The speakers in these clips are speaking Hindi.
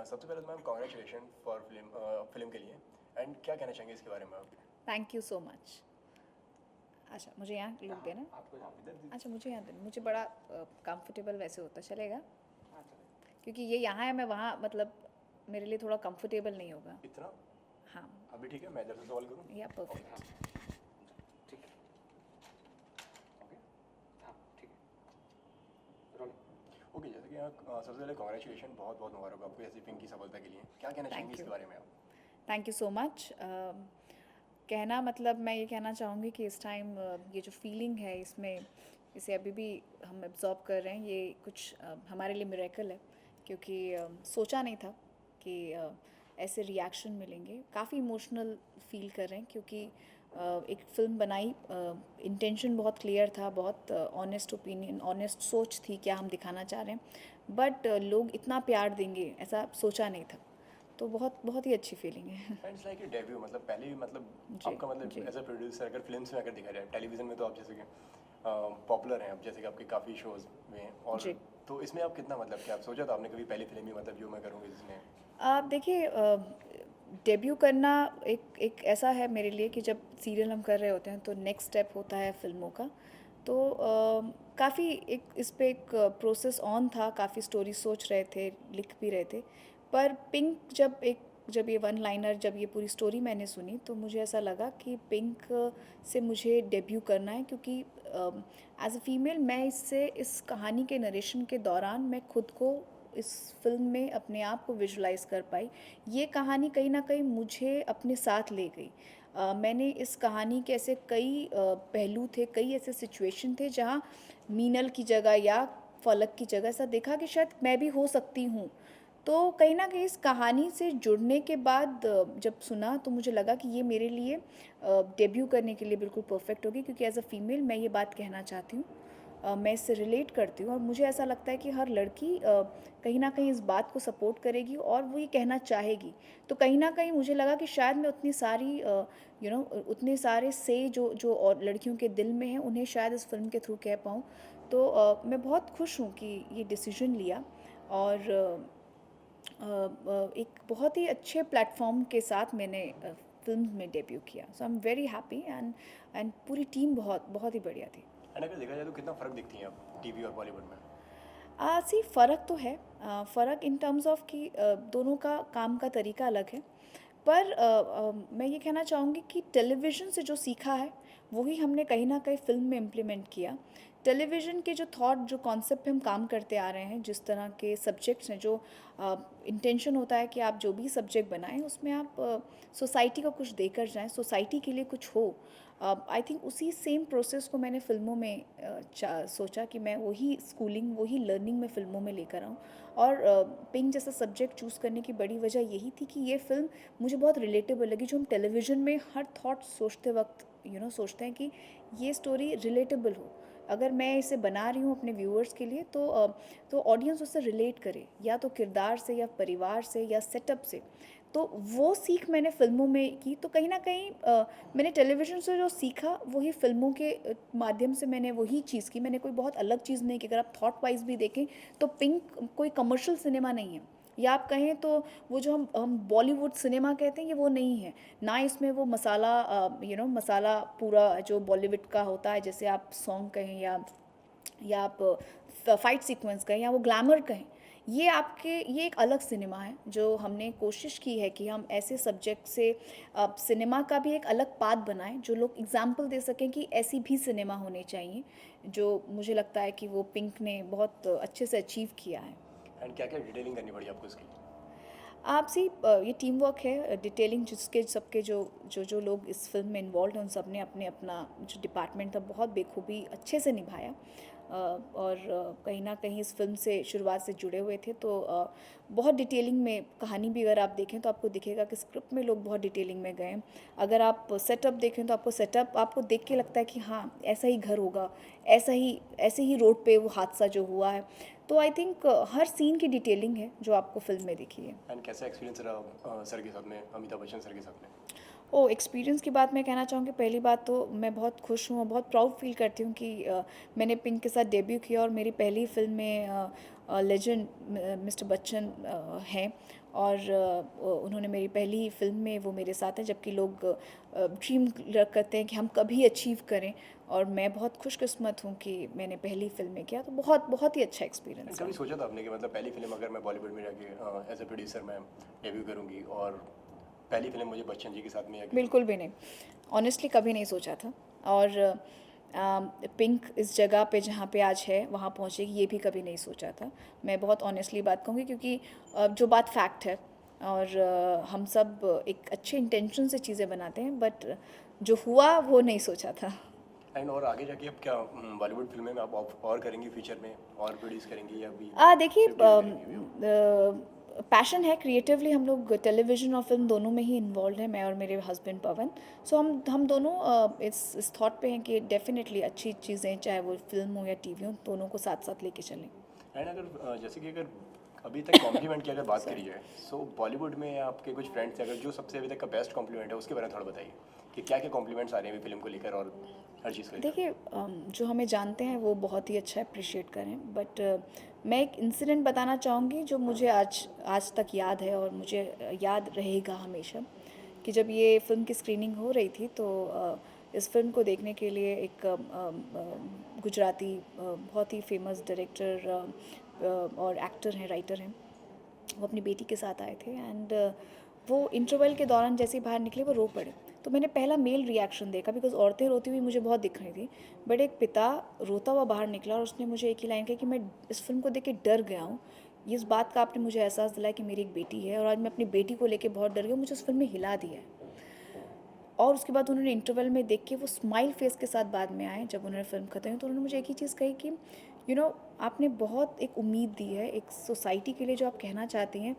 सबसे पहले तो मैम कॉन्ग्रेचुलेशन फॉर फिल्म के लिए एंड क्या कहना चाहेंगे इसके बारे में आप? Thank you so much. अच्छा, मुझे यहाँ लुक देना। आपको यहाँ इधर दीजिए। अच्छा, मुझे यहाँ देना, मुझे बड़ा कंफर्टेबल वैसे होता चलेगा, क्योंकि ये यहाँ है, मैं वहाँ मतलब मेरे लिए थोड़ा कंफर्टेबल नहीं होगा। इतना हाँ, अभी ठीक है, मैं इधर से सवाल करूँ? या परफेक्ट। ठीक है, ओके, हाँ ठीक है, रोलिंग। ओके, जैसे कि सबसे पहले कॉन्ग्रेचुलेशन, बहुत बहुत मुबारक आपको ऐसी फिल्म की सफलता के लिए। क्या कहना चाहेंगे थैंक इसके यू, बारे में आप? Thank you so much. कहना मतलब मैं ये कहना चाहूँगी कि इस टाइम ये जो फीलिंग है इसमें, इसे अभी भी हम एब्जॉर्ब कर रहे हैं। ये कुछ हमारे लिए मिरेकल है, क्योंकि सोचा नहीं था कि ऐसे रिएक्शन मिलेंगे। काफ़ी इमोशनल फील कर रहे हैं, क्योंकि एक फ़िल्म बनाई, इंटेंशन बहुत क्लियर था, बहुत ऑनेस्ट ओपिनियन, ऑनेस्ट सोच थी क्या हम दिखाना चाह रहे हैं, बट लोग इतना प्यार देंगे ऐसा सोचा नहीं था। तो बहुत बहुत ही अच्छी फीलिंग है। इट्स लाइक ए डेब्यू, मतलब पहले ही मतलब जी, आपका मतलब जी, एज अ प्रोड्यूसर अगर फिल्म्स में अगर दिखा जाए, टेलीविज़न में तो आप जैसे कि पॉपुलर हैं, अब जैसे कि आपके काफ़ी शोज़ में हैं, और जी। तो इसमें आप कितना मतलब कि आप सोचा था आपने कभी पहली फिल्म ही मतलब जो मैं करूँगी जिसने? आप देखिए, डेब्यू करना एक एक ऐसा है मेरे लिए कि जब सीरियल हम कर रहे होते हैं तो नेक्स्ट स्टेप होता है फिल्मों का। तो काफ़ी एक इस पे एक प्रोसेस ऑन था, काफ़ी स्टोरी सोच रहे थे, लिख भी रहे थे। पर पिंक जब ये वन लाइनर, जब ये पूरी स्टोरी मैंने सुनी, तो मुझे ऐसा लगा कि पिंक से मुझे डेब्यू करना है, क्योंकि एज अ फीमेल मैं इससे, इस कहानी के नरेशन के दौरान मैं खुद को इस फिल्म में अपने आप को विजुलाइज कर पाई। ये कहानी कहीं ना कहीं मुझे अपने साथ ले गई। मैंने इस कहानी के ऐसे कई पहलू थे, कई ऐसे सिचुएशन थे जहाँ मीनल की जगह या फलक की जगह ऐसा देखा कि शायद मैं भी हो सकती हूँ। तो कहीं ना कहीं इस कहानी से जुड़ने के बाद जब सुना तो मुझे लगा कि ये मेरे लिए डेब्यू करने के लिए बिल्कुल परफेक्ट होगी, क्योंकि एज अ फीमेल मैं ये बात कहना चाहती हूँ। मैं इससे रिलेट करती हूँ, और मुझे ऐसा लगता है कि हर लड़की कहीं ना कहीं इस बात को सपोर्ट करेगी और वो ये कहना चाहेगी। तो कहीं ना कहीं मुझे लगा कि शायद मैं उतनी सारी उतने सारे से जो और लड़कियों के दिल में हैं उन्हें शायद इस फिल्म के थ्रू कह पाऊँ। तो मैं बहुत खुश हूँ कि ये डिसीजन लिया, और एक बहुत ही अच्छे प्लेटफॉर्म के साथ मैंने फिल्म में डेब्यू किया। So I am very happy, and पूरी टीम बहुत बहुत ही बढ़िया थी। एंड अगर देखा जाए तो कितना फ़र्क दिखती हैं आप टीवी और बॉलीवुड में? सी फ़र्क तो है, फ़र्क इन टर्म्स ऑफ कि दोनों का काम का तरीका अलग है। पर मैं ये कहना चाहूँगी कि टेलीविज़न से जो सीखा है वही हमने कहीं ना कहीं फ़िल्म में इम्प्लीमेंट किया। टेलीविज़न के जो थॉट, जो कॉन्सेप्ट पे हम काम करते आ रहे हैं, जिस तरह के सब्जेक्ट्स हैं, जो इंटेंशन होता है कि आप जो भी सब्जेक्ट बनाएं उसमें आप सोसाइटी को कुछ देकर जाएं, सोसाइटी के लिए कुछ हो। आई थिंक उसी सेम प्रोसेस को मैंने फ़िल्मों में सोचा कि मैं वही स्कूलिंग, वही लर्निंग में फ़िल्मों में लेकर आऊँ। और पिंक जैसा सब्जेक्ट चूज़ करने की बड़ी वजह यही थी कि ये फ़िल्म मुझे बहुत रिलेटेबल लगी। जो हम टेलीविज़न में हर थॉट सोचते वक्त सोचते हैं कि ये स्टोरी रिलेटेबल हो, अगर मैं इसे बना रही हूँ अपने व्यूअर्स के लिए, तो ऑडियंस उससे रिलेट करे, या तो किरदार से, या परिवार से, या सेटअप से। तो वो सीख मैंने फ़िल्मों में की। तो कहीं ना कहीं मैंने टेलीविज़न से जो सीखा वही फ़िल्मों के माध्यम से मैंने वही चीज़ की। मैंने कोई बहुत अलग चीज़ नहीं की। अगर आप थॉट वाइज भी देखें तो पिंक कोई कमर्शियल सिनेमा नहीं है, या आप कहें तो वो जो हम बॉलीवुड सिनेमा कहते हैं, ये वो नहीं है। ना इसमें वो मसाला, मसाला पूरा जो बॉलीवुड का होता है, जैसे आप सॉन्ग कहें, या आप फाइट सीक्वेंस कहें, या वो ग्लैमर कहें। ये एक अलग सिनेमा है, जो हमने कोशिश की है कि हम ऐसे सब्जेक्ट से सिनेमा का भी एक अलग पाथ बनाएं, जो लोग एग्जाम्पल दे सकें कि ऐसी भी सिनेमा होनी चाहिए, जो मुझे लगता है कि वो पिंक ने बहुत अच्छे से अचीव किया है। एंड क्या क्या डिटेलिंग करनी पड़ी आपको इसकी? आपसी ये टीम वर्क है, डिटेलिंग जिसके सबके जो जो जो लोग इस फिल्म में इन्वॉल्व हैं, उन सब ने अपने अपना जो डिपार्टमेंट था बहुत बेखूबी अच्छे से निभाया। और कहीं ना कहीं इस फिल्म से शुरुआत से जुड़े हुए थे, तो बहुत डिटेलिंग में कहानी भी अगर आप देखें तो आपको दिखेगा कि स्क्रिप्ट में लोग बहुत डिटेलिंग में गए हैं। अगर आप सेटअप देखें तो आपको सेटअप आपको देख के लगता है कि हाँ ऐसा ही घर होगा, ऐसे ही रोड पे वो हादसा जो हुआ है। तो आई थिंक हर सीन की डिटेलिंग है जो आपको फिल्म में दिखी है। एंड कैसा एक्सपीरियंस रहा सर के साथ में, अमिताभ बच्चन सर के साथ में? ओ, एक्सपीरियंस की बात मैं कहना चाहूँगी, पहली बात तो मैं बहुत खुश हूँ और बहुत प्राउड फील करती हूँ कि मैंने पिंक के साथ डेब्यू किया, और मेरी पहली फिल्म में लेजेंड मिस्टर बच्चन हैं। और उन्होंने मेरी पहली फिल्म में वो मेरे साथ हैं, जबकि लोग ड्रीम करते हैं कि हम कभी अचीव करें, और मैं बहुत खुशकिस्मत हूँ कि मैंने पहली फिल्म में किया, तो बहुत बहुत ही अच्छा एक्सपीरियंस है। कभी सोचा था आपने कि मतलब पहली फिल्म अगर मैं बॉलीवुड में जाके एज ए प्रोड्यूसर मैं डेब्यू करूँगी और पहली फिल्म मुझे बच्चन जी के साथ में बिल्कुल भी नहीं, ऑनेस्टली कभी नहीं सोचा था। और पिंक इस जगह पे जहाँ पे आज है वहाँ पहुँचेगी ये भी कभी नहीं सोचा था। मैं बहुत ऑनेस्टली बात कहूँगी, क्योंकि जो बात फैक्ट है, और हम सब एक अच्छे इंटेंशन से चीज़ें बनाते हैं, बट जो हुआ वो नहीं सोचा था। एंड और आगे जाके अब क्या बॉलीवुड फिल्में में आप और करेंगी फ्यूचर में, और प्रोड्यूस करेंगी या अभी? देखिए, पैशन है, क्रिएटिवली हम लोग टेलीविज़न और फिल्म दोनों में ही इन्वॉल्व हैं, मैं और मेरे हस्बैंड पवन। सो हम दोनों इस थॉट पे हैं कि डेफिनेटली अच्छी चीज़ें, चाहे वो फिल्म हो या टीवी हो, दोनों को साथ साथ लेके चलें। एंड अगर जैसे कि अगर अभी तक कॉम्प्लीमेंट की अगर बात करी जाए, सो बॉलीवुड में आपके कुछ फ्रेंड्स अगर जो सबसे अभी तक का बेस्ट कॉम्प्लीमेंट है उसके बारे में थोड़ा बताइए कि क्या क्या कॉम्प्लीमेंट्स आ रहे हैं फिल्म को लेकर और हर चीज़ को लेकर? देखिए, जो हमें जानते हैं वो बहुत ही अच्छा अप्रिशिएट करें, बट मैं एक इंसिडेंट बताना चाहूँगी जो मुझे आज तक याद है और मुझे याद रहेगा हमेशा, कि जब ये फ़िल्म की स्क्रीनिंग हो रही थी तो इस फिल्म को देखने के लिए एक गुजराती बहुत ही फेमस डायरेक्टर और एक्टर हैं, राइटर हैं, वो अपनी बेटी के साथ आए थे। एंड वो इंटरवल के दौरान जैसे ही बाहर निकले वो रो पड़े। तो मैंने पहला मेल रिएक्शन देखा, बिकॉज औरतें रोती हुई मुझे बहुत दिख रही थी, बट एक पिता रोता हुआ बाहर निकला और उसने मुझे एक ही लाइन कही कि मैं इस फिल्म को देख के डर गया हूँ। इस बात का आपने मुझे एहसास दिलाया कि मेरी एक बेटी है, और आज मैं अपनी बेटी को लेके बहुत डर गया, मुझे उस फिल्म में हिला दिया है। और उसके बाद उन्होंने इंटरवल में देख के वो स्माइल फेस के साथ बाद में आए, जब उन्होंने फिल्म खत्म हुई तो उन्होंने मुझे एक ही चीज़ कही कि आपने बहुत एक उम्मीद दी है एक सोसाइटी के लिए, जो आप कहना चाहती हैं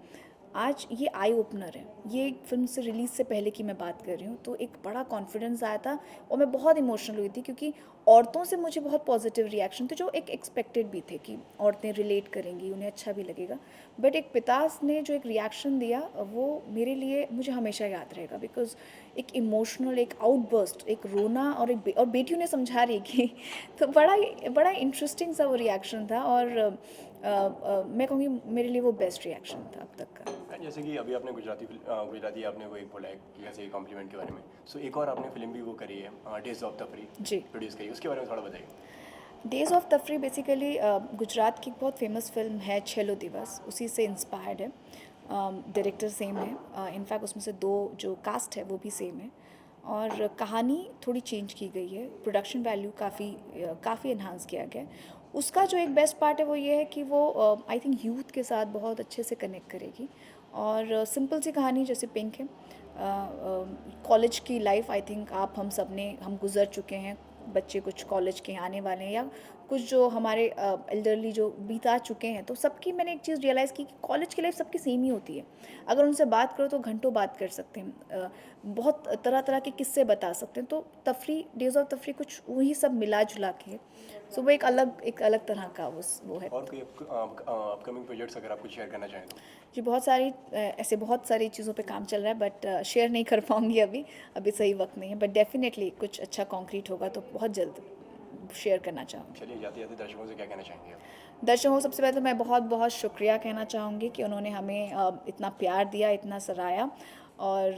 आज ये आई ओपनर है। ये एक फिल्म से रिलीज़ से पहले की मैं बात कर रही हूँ, तो एक बड़ा कॉन्फिडेंस आया था और मैं बहुत इमोशनल हुई थी, क्योंकि औरतों से मुझे बहुत पॉजिटिव रिएक्शन थे जो एक एक्सपेक्टेड भी थे कि औरतें रिलेट करेंगी, उन्हें अच्छा भी लगेगा। बट एक पिता ने जो एक रिएक्शन दिया वो मेरे लिए मुझे हमेशा याद रहेगा, बिकॉज एक इमोशनल, एक आउटबर्स्ट, एक रोना, और बेटियों ने समझा रही की तो बड़ा इंटरेस्टिंग सा वो रिएक्शन था, और मैं कहूँगी मेरे लिए वो बेस्ट रिएक्शन था अब तक का। जैसे कि अभी आपने गुजराती आपने वो एक बोला है कि जैसे कॉम्प्लीमेंट के बारे में, सो एक और आपने फिल्म भी वो करी है डेज ऑफ तफरी जी, प्रोड्यूस करी, उसके बारे में थोड़ा बताइए। डेज ऑफ तफरी बेसिकली गुजरात की बहुत फेमस फिल्म है, छेलो दिवस, उसी से इंस्पायर्ड है। डायरेक्टर सेम है, इनफैक्ट उसमें से 2 जो कास्ट है वो भी सेम है, और कहानी थोड़ी चेंज की गई है, प्रोडक्शन वैल्यू काफ़ी इन्हांस किया गया है। उसका जो एक बेस्ट पार्ट है वो ये है कि वो आई थिंक यूथ के साथ बहुत अच्छे से कनेक्ट करेगी, और सिंपल सी कहानी जैसे पिंक है, कॉलेज की लाइफ आई थिंक हम गुज़र चुके हैं, बच्चे कुछ कॉलेज के आने वाले हैं, या कुछ जो हमारे एल्डरली जो बीता चुके हैं, तो सबकी मैंने एक चीज़ रियलाइज़ की कि कॉलेज की लाइफ सबकी सेम ही होती है। अगर उनसे बात करो तो घंटों बात कर सकते हैं, बहुत तरह तरह के किस्से बता सकते हैं। तो तफरी, डेज ऑफ तफरी कुछ वही सब मिला जुला के, सो वो एक अलग तरह का वो है। और कोई अपकमिंग प्रोजेक्ट्स अगर आप कुछ शेयर करना चाहें तो? जी, बहुत सारी चीज़ों पे काम चल रहा है, बट शेयर नहीं कर पाऊँगी अभी सही वक्त नहीं है, बट डेफिनेटली कुछ अच्छा कॉन्क्रीट होगा तो बहुत जल्द शेयर करना चाहूँगी। चलिए, जाते जाते दर्शकों से क्या कहना चाहेंगे आप? दर्शकों को सबसे पहले तो मैं बहुत बहुत शुक्रिया कहना चाहूँगी कि उन्होंने हमें इतना प्यार दिया, इतना सराहा, और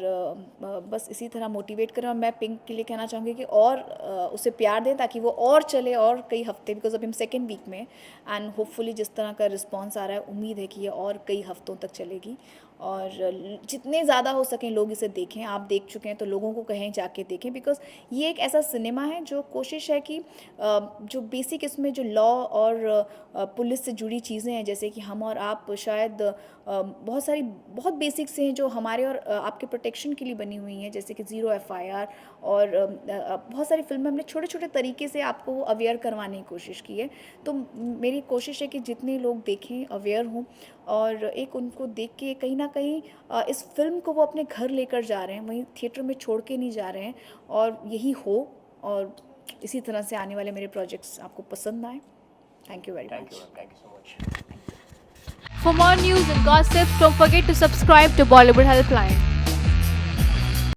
बस इसी तरह मोटिवेट करें। और मैं पिंक के लिए कहना चाहूँगी कि और उसे प्यार दें ताकि वो और चले और कई हफ्ते, बिकॉज अभी हम सेकेंड वीक में, एंड होपफुली जिस तरह का रिस्पांस आ रहा है उम्मीद है कि ये और कई हफ्तों तक चलेगी, और जितने ज़्यादा हो सकें लोग इसे देखें। आप देख चुके हैं तो लोगों को कहें जाके देखें, बिकॉज ये एक ऐसा सिनेमा है जो कोशिश है कि जो बेसिक इसमें जो लॉ और पुलिस से जुड़ी चीज़ें हैं, जैसे कि हम और आप शायद बहुत बेसिक से हैं जो हमारे और आपके प्रोटेक्शन के लिए बनी हुई हैं, जैसे कि ज़ीरो FIR, और बहुत सारी फिल्में हमने छोटे छोटे तरीके से आपको वो अवेयर करवाने की कोशिश की है। तो मेरी कोशिश है कि जितने लोग देखें, अवेयर हों, और एक उनको देख के कहीं ना कहीं इस फिल्म को वो अपने घर लेकर जा रहे हैं, वहीं थिएटर में छोड़ के नहीं जा रहे हैं, और यही हो, और इसी तरह से आने वाले मेरे प्रोजेक्ट्स आपको पसंद आए। Thank you very much. Thank you so much. For more news and gossips, don't forget to subscribe to Bollywood Helpline.